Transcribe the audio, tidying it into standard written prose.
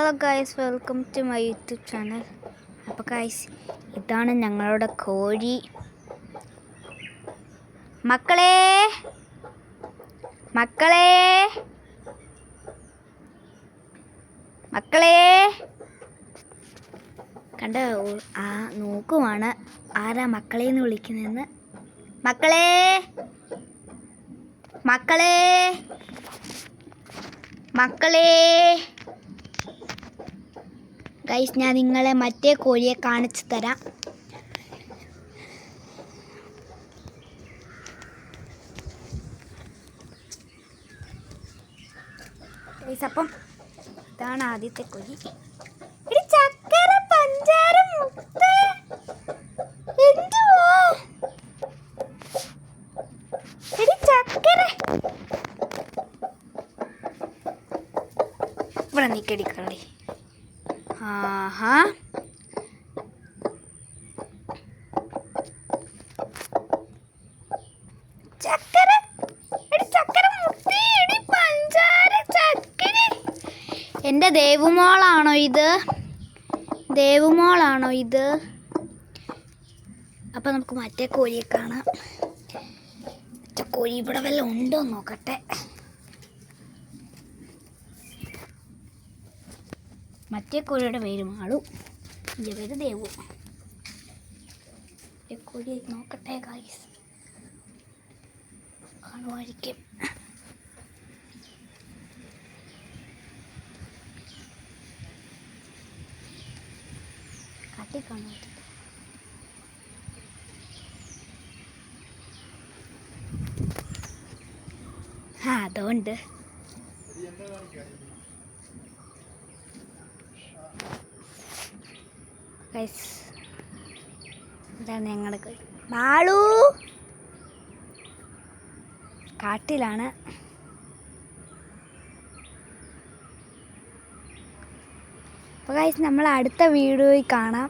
Hello guys, welcome to my YouTube channel. അപ്പോൾ guys, ഇതാണ് ഞങ്ങളുടെ കോഴി. മക്കളെ മക്കളെ മക്കളെ കണ്ട നോക്കുവാണ് ആരാ മക്കളെ എന്ന് വിളിക്കുന്നതെന്ന്. മക്കളെ മക്കളെ മക്കളെ ഗൈസ്, ഞാൻ നിങ്ങളെ മറ്റേ കോഴിയെ കാണിച്ചു തരാം. ഗൈസ്, അപ്പം ഇതാണ് ആദ്യത്തെ കോഴി. ചക്കര പഞ്ചാര മുത്ത് എന്തുവാ ചക്കര ഇവിടെ നിക്കടിക്കളി. ആഹാ, ചക്കര ചക്കര മുത്തി പഞ്ചാര ചക്കര. എൻ്റെ ദേവുമോളാണോ ഇത്? ദേവുമോളാണോ ഇത്? അപ്പം നമുക്ക് മറ്റേ കോഴിയെ കാണാം. മറ്റേ കോഴി ഇവിടെ വല്ല ഉണ്ടോ നോക്കട്ടെ. മറ്റേ കോഴിയുടെ പേര് മാളു, എൻ്റെ പേര് ദേവു. കോഴി നോക്കട്ടെ ഗൈസ്, കാണുമായിരിക്കും. കാട്ടി കാണുമായിരിക്കും. അതുകൊണ്ട് ഇതാണ് ഞങ്ങളുടെ കോഴി മാളു. കാട്ടിലാണ്. അപ്പോൾ ഗൈസ്, നമ്മൾ അടുത്ത വീഡിയോയിൽ കാണാം.